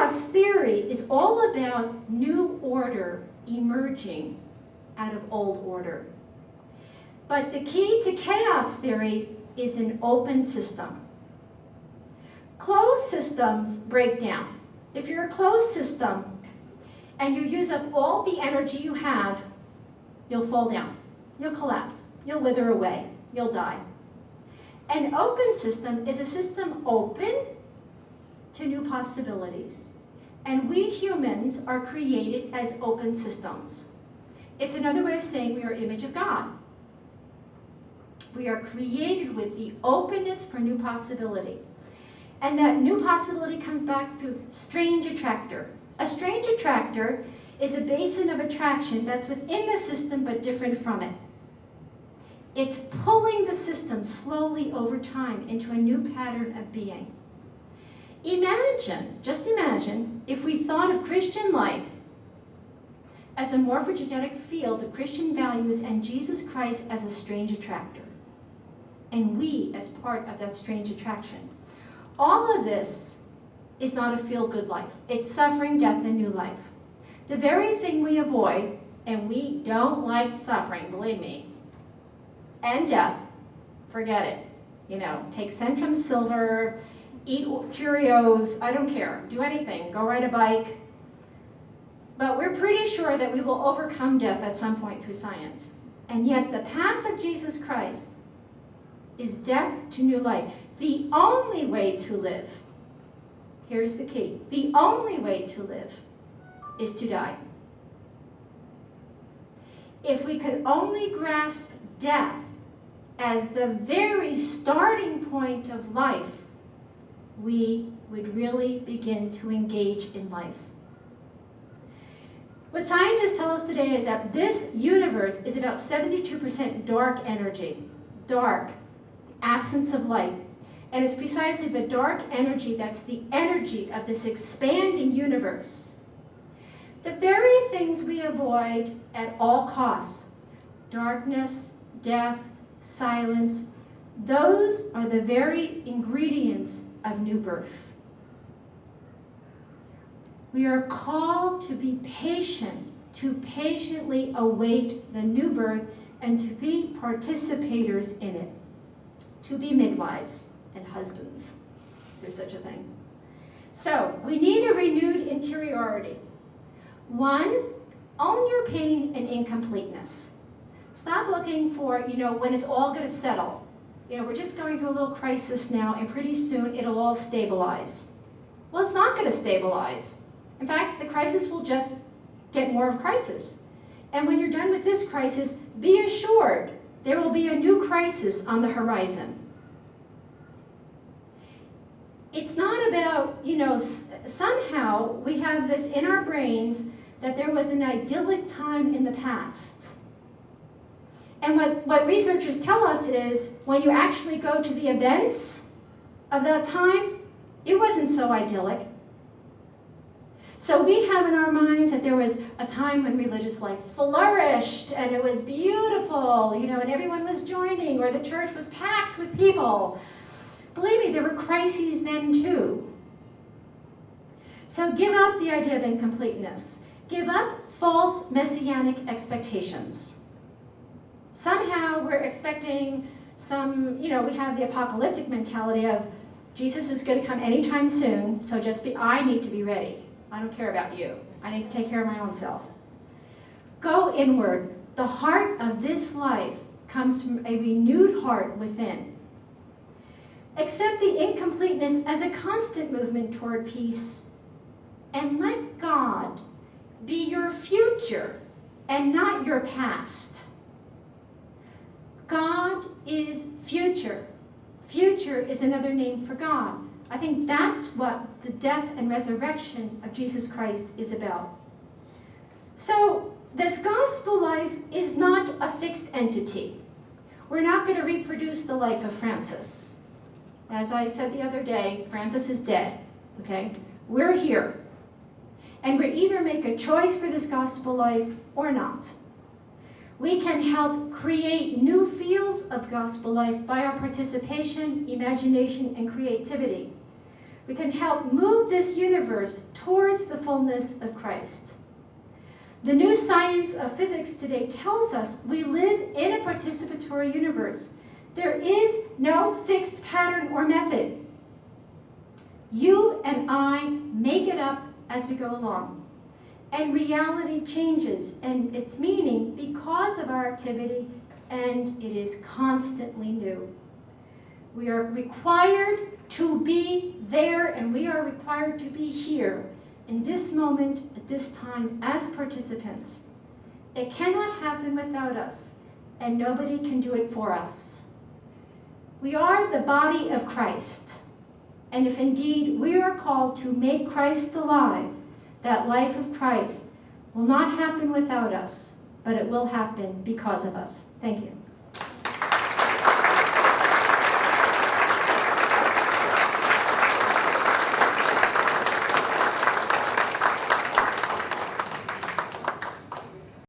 chaos theory is all about new order emerging out of old order. But the key to chaos theory is an open system. Closed systems break down. If you're a closed system and you use up all the energy you have, you'll fall down, you'll collapse, you'll wither away, you'll die. An open system is a system open to new possibilities. And we humans are created as open systems. It's another way of saying we are image of God. We are created with the openness for new possibility. And that new possibility comes back through strange attractor. A strange attractor is a basin of attraction that's within the system but different from it. It's pulling the system slowly over time into a new pattern of being. Imagine, just imagine, if we thought of Christian life as a morphogenetic field of Christian values and Jesus Christ as a strange attractor, and we as part of that strange attraction. All of this is not a feel-good life. It's suffering, death, and new life. The very thing we avoid, and we don't like suffering, believe me, and death, forget it. You know, take Centrum Silver, eat Cheerios, I don't care. Do anything, go ride a bike. But we're pretty sure that we will overcome death at some point through science. And yet the path of Jesus Christ is death to new life. The only way to live, here's the key, the only way to live is to die. If we could only grasp death as the very starting point of life, we would really begin to engage in life. What scientists tell us today is that this universe is about 72% dark energy, dark, absence of light. And it's precisely the dark energy that's the energy of this expanding universe. The very things we avoid at all costs, darkness, death, silence, those are the very ingredients of new birth. We are called to be patient, to patiently await the new birth and to be participators in it, to be midwives and husbands. There's such a thing. So, we need a renewed interiority. One, own your pain and incompleteness. Stop looking for, when it's all going to settle. We're just going through a little crisis now, and pretty soon it'll all stabilize. Well, it's not going to stabilize. In fact, the crisis will just get more of crisis. And when you're done with this crisis, be assured there will be a new crisis on the horizon. It's not about, somehow we have this in our brains that there was an idyllic time in the past. And what researchers tell us is when you actually go to the events of that time, it wasn't so idyllic. So we have in our minds that there was a time when religious life flourished and it was beautiful, and everyone was joining, or the church was packed with people. Believe me, there were crises then too. So give up the idea of incompleteness. Give up false messianic expectations. Somehow we're expecting we have the apocalyptic mentality of Jesus is going to come anytime soon, so I need to be ready. I don't care about you. I need to take care of my own self. Go inward. The heart of this life comes from a renewed heart within. Accept the incompleteness as a constant movement toward peace, and let God be your future and not your past. God is future. Future is another name for God. I think that's what the death and resurrection of Jesus Christ is about. So this gospel life is not a fixed entity. We're not going to reproduce the life of Francis. As I said the other day, Francis is dead, okay? We're here. And we either make a choice for this gospel life or not. We can help create new fields of gospel life by our participation, imagination, and creativity. We can help move this universe towards the fullness of Christ. The new science of physics today tells us we live in a participatory universe. There is no fixed pattern or method. You and I make it up as we go along. And reality changes and its meaning because of our activity, and it is constantly new. We are required to be there, and we are required to be here in this moment, at this time, as participants. It cannot happen without us, and nobody can do it for us. We are the body of Christ, and if indeed we are called to make Christ alive, that life of Christ will not happen without us, but it will happen because of us. Thank you.